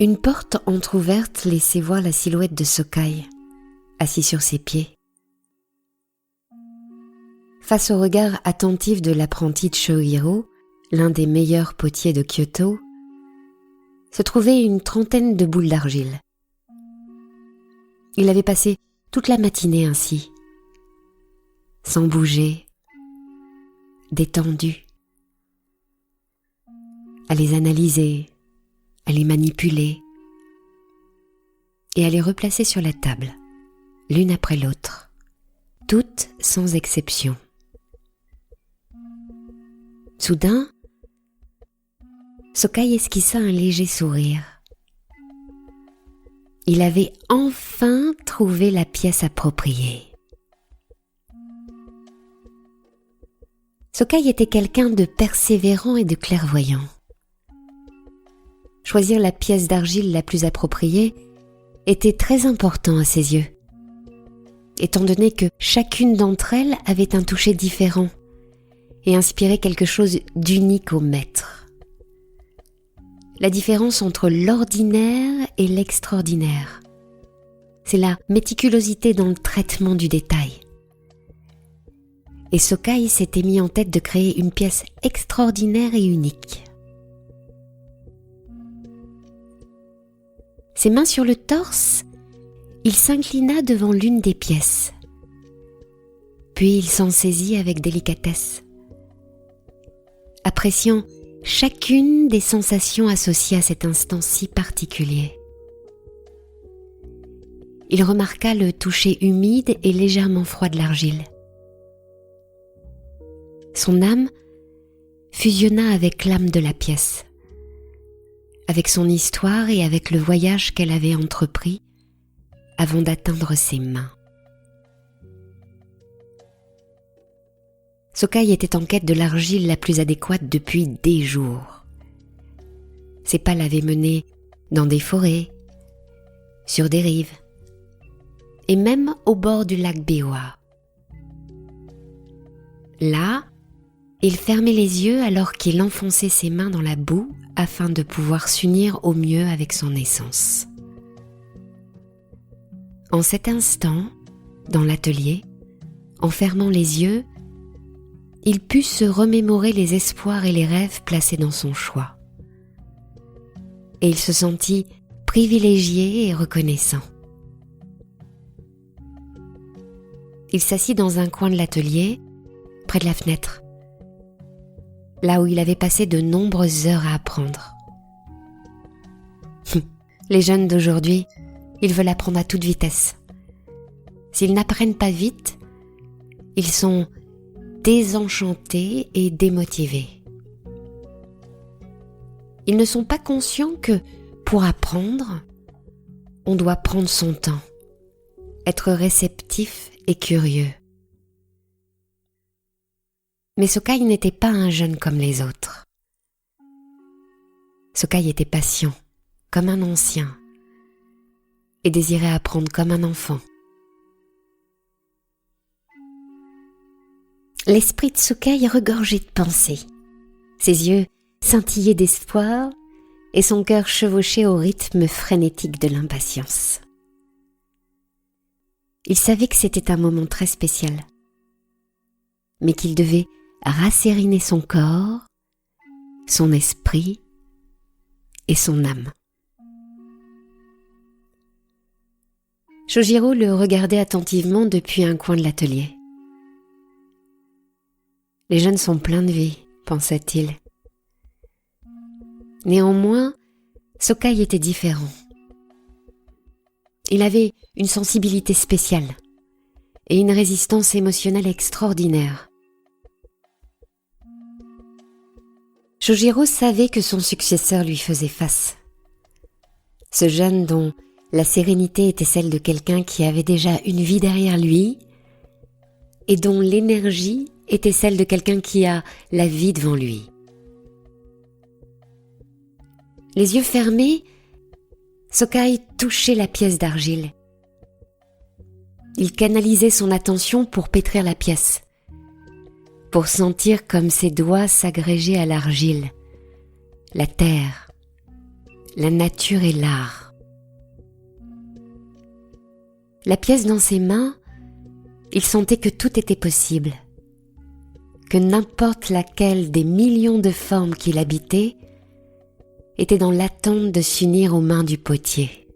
Une porte entr'ouverte laissait voir la silhouette de Sokai, assis sur ses pieds. Face au regard attentif de l'apprenti Shohiro, l'un des meilleurs potiers de Kyoto, se trouvait une trentaine de boules d'argile. Il avait passé toute la matinée ainsi, sans bouger, détendu, à les analyser, à les manipuler et à les replacer sur la table, l'une après l'autre, toutes sans exception. Soudain, Sokai esquissa un léger sourire. Il avait enfin trouvé la pièce appropriée. Sokai était quelqu'un de persévérant et de clairvoyant. Choisir la pièce d'argile la plus appropriée était très important à ses yeux, étant donné que chacune d'entre elles avait un toucher différent et inspirait quelque chose d'unique au maître. La différence entre l'ordinaire et l'extraordinaire, c'est la méticulosité dans le traitement du détail. Et Sokai s'était mis en tête de créer une pièce extraordinaire et unique. Ses mains sur le torse, il s'inclina devant l'une des pièces. Puis il s'en saisit avec délicatesse, appréciant chacune des sensations associées à cet instant si particulier. Il remarqua le toucher humide et légèrement froid de l'argile. Son âme fusionna avec l'âme de la pièce, avec son histoire et avec le voyage qu'elle avait entrepris avant d'atteindre ses mains. Sokai était en quête de l'argile la plus adéquate depuis des jours. Ses pas l'avaient mené dans des forêts, sur des rives, et même au bord du lac Biwa. Là, il fermait les yeux alors qu'il enfonçait ses mains dans la boue afin de pouvoir s'unir au mieux avec son essence. En cet instant, dans l'atelier, en fermant les yeux, il put se remémorer les espoirs et les rêves placés dans son choix. Et il se sentit privilégié et reconnaissant. Il s'assit dans un coin de l'atelier, près de la fenêtre, là où il avait passé de nombreuses heures à apprendre. Les jeunes d'aujourd'hui, ils veulent apprendre à toute vitesse. S'ils n'apprennent pas vite, ils sont désenchantés et démotivés. Ils ne sont pas conscients que, pour apprendre, on doit prendre son temps, être réceptif et curieux. Mais Sokai n'était pas un jeune comme les autres. Sokai était patient, comme un ancien, et désirait apprendre comme un enfant. L'esprit de Sokai regorgeait de pensées. Ses yeux scintillaient d'espoir et son cœur chevauchait au rythme frénétique de l'impatience. Il savait que c'était un moment très spécial, mais qu'il devait rassériner son corps, son esprit et son âme. Shohiro le regardait attentivement depuis un coin de l'atelier. Les jeunes sont pleins de vie, pensa-t-il. Néanmoins, Sokai était différent. Il avait une sensibilité spéciale et une résistance émotionnelle extraordinaire. Shohiro savait que son successeur lui faisait face. Ce jeune dont la sérénité était celle de quelqu'un qui avait déjà une vie derrière lui et dont l'énergie était celle de quelqu'un qui a la vie devant lui. Les yeux fermés, Sokai touchait la pièce d'argile. Il canalisait son attention pour pétrir la pièce, pour sentir comme ses doigts s'agrégeaient à l'argile, la terre, la nature et l'art. La pièce dans ses mains, il sentait que tout était possible, que n'importe laquelle des millions de formes qu'il habitait était dans l'attente de s'unir aux mains du potier.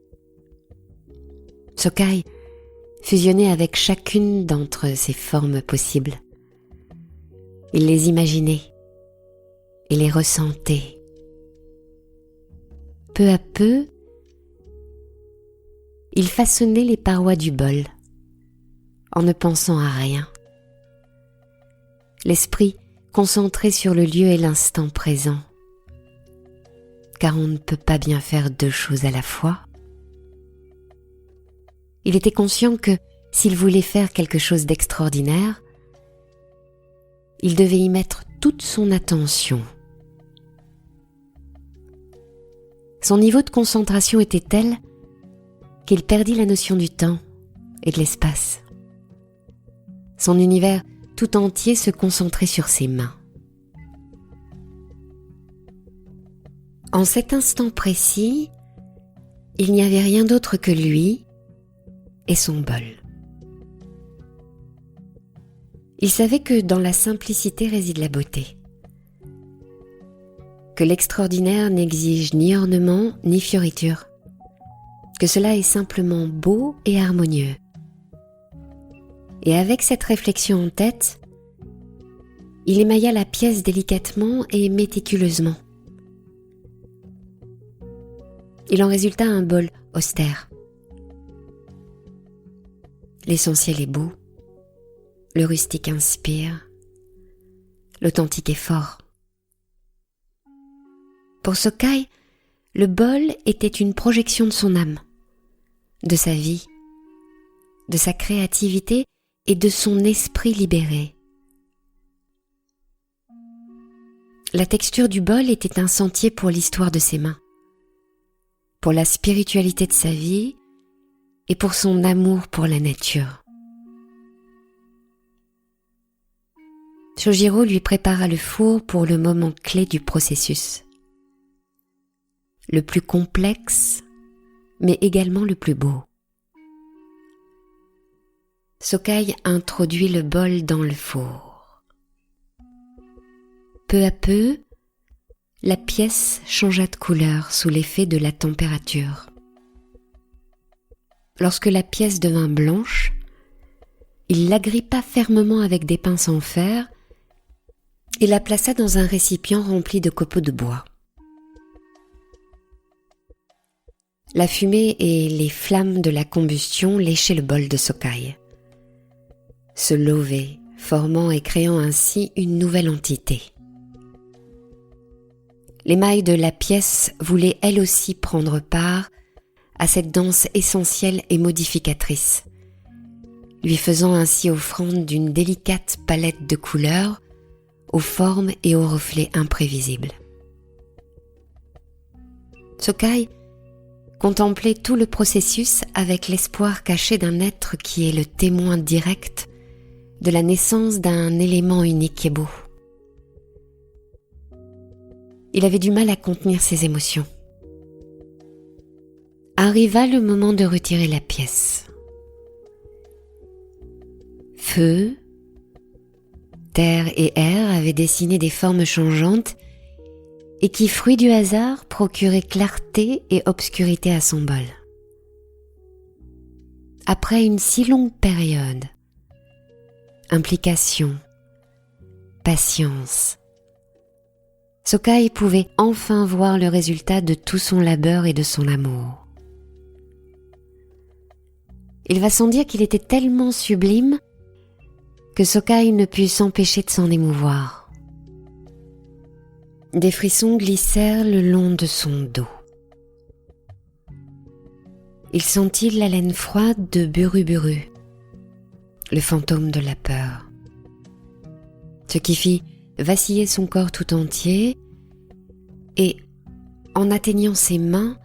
Sōkai fusionnait avec chacune d'entre ces formes possibles. Il les imaginait et les ressentait. Peu à peu, il façonnait les parois du bol, en ne pensant à rien. L'esprit concentré sur le lieu et l'instant présent, car on ne peut pas bien faire deux choses à la fois. Il était conscient que s'il voulait faire quelque chose d'extraordinaire, il devait y mettre toute son attention. Son niveau de concentration était tel qu'il perdit la notion du temps et de l'espace. Son univers tout entier se concentrait sur ses mains. En cet instant précis, il n'y avait rien d'autre que lui et son bol. Il savait que dans la simplicité réside la beauté, que l'extraordinaire n'exige ni ornement ni fioriture, que cela est simplement beau et harmonieux. Et avec cette réflexion en tête, il émailla la pièce délicatement et méticuleusement. Il en résulta un bol austère. L'essentiel est beau, le rustique inspire, l'authentique est fort. Pour Sōkai, le bol était une projection de son âme, de sa vie, de sa créativité et de son esprit libéré. La texture du bol était un sentier pour l'histoire de ses mains, pour la spiritualité de sa vie et pour son amour pour la nature. Shojiro lui prépara le four pour le moment clé du processus, le plus complexe, mais également le plus beau. Sōkai introduit le bol dans le four. Peu à peu, la pièce changea de couleur sous l'effet de la température. Lorsque la pièce devint blanche, il l'agrippa fermement avec des pinces en fer et la plaça dans un récipient rempli de copeaux de bois. La fumée et les flammes de la combustion léchaient le bol de Sōkai, se levaient, formant et créant ainsi une nouvelle entité. L'émail de la pièce voulait elle aussi prendre part à cette danse essentielle et modificatrice, lui faisant ainsi offrande d'une délicate palette de couleurs, aux formes et aux reflets imprévisibles. Sōkai contemplait tout le processus avec l'espoir caché d'un être qui est le témoin direct de la naissance d'un élément unique et beau. Il avait du mal à contenir ses émotions. Arriva le moment de retirer la pièce. Feu, terre et air avaient dessiné des formes changeantes et qui, fruit du hasard, procuraient clarté et obscurité à son bol. Après une si longue période, implication, patience, Sōkai pouvait enfin voir le résultat de tout son labeur et de son amour. Il va sans dire qu'il était tellement sublime que Sōkai ne put s'empêcher de s'en émouvoir. Des frissons glissèrent le long de son dos. Il sentit l'haleine froide de Buru-Buru, le fantôme de la peur, ce qui fit vaciller son corps tout entier et, en atteignant ses mains,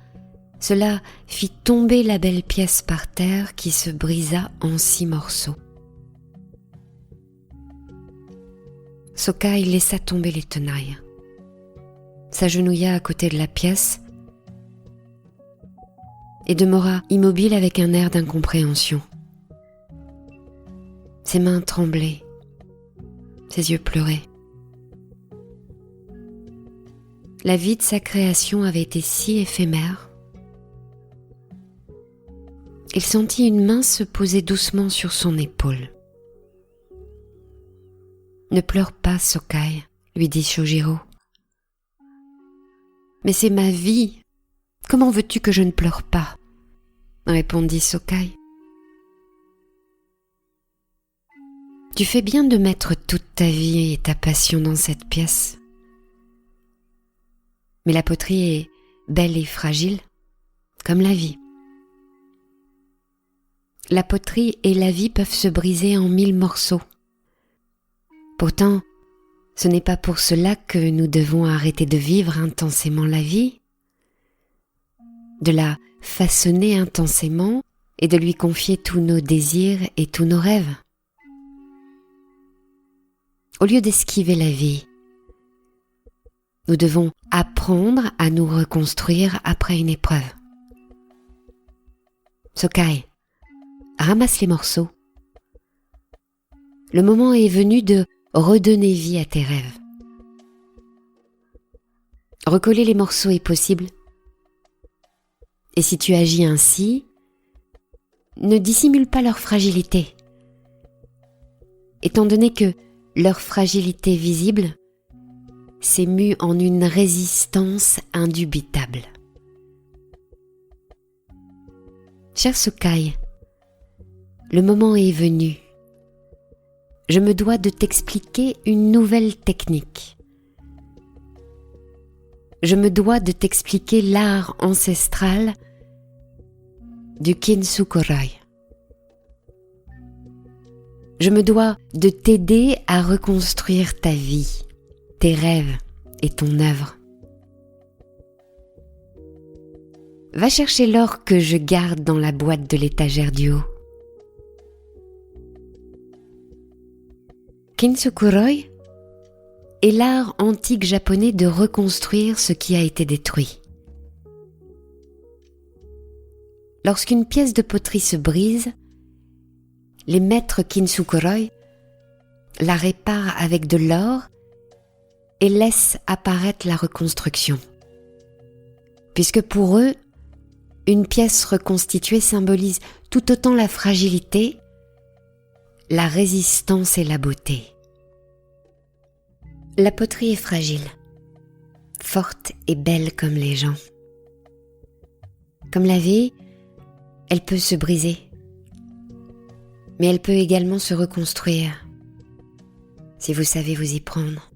cela fit tomber la belle pièce par terre qui se brisa en 6 morceaux. Sōkai laissa tomber les tenailles, s'agenouilla à côté de la pièce et demeura immobile avec un air d'incompréhension. Ses mains tremblaient, ses yeux pleuraient. La vie de sa création avait été si éphémère. Il sentit une main se poser doucement sur son épaule. « Ne pleure pas, Sokai, » lui dit Shojiro. « Mais c'est ma vie. Comment veux-tu que je ne pleure pas ?» répondit Sokai. « Tu fais bien de mettre toute ta vie et ta passion dans cette pièce. Mais la poterie est belle et fragile, comme la vie. La poterie et la vie peuvent se briser en 1000 morceaux. Pourtant, ce n'est pas pour cela que nous devons arrêter de vivre intensément la vie, de la façonner intensément et de lui confier tous nos désirs et tous nos rêves. Au lieu d'esquiver la vie, nous devons apprendre à nous reconstruire après une épreuve. Sokai, ramasse les morceaux. Le moment est venu de redonner vie à tes rêves. Recoller les morceaux est possible. Et si tu agis ainsi, ne dissimule pas leur fragilité. Étant donné que leur fragilité visible s'est mue en une résistance indubitable. Cher Sokai, le moment est venu. Je me dois de t'expliquer une nouvelle technique. Je me dois de t'expliquer l'art ancestral du Kintsukuroi. Je me dois de t'aider à reconstruire ta vie, tes rêves et ton œuvre. Va chercher l'or que je garde dans la boîte de l'étagère du haut. Kintsukuroi est l'art antique japonais de reconstruire ce qui a été détruit. Lorsqu'une pièce de poterie se brise, les maîtres Kintsukuroi la réparent avec de l'or et laissent apparaître la reconstruction. Puisque pour eux, une pièce reconstituée symbolise tout autant la fragilité, la résistance et la beauté. La poterie est fragile, forte et belle comme les gens. Comme la vie, elle peut se briser, mais elle peut également se reconstruire, si vous savez vous y prendre.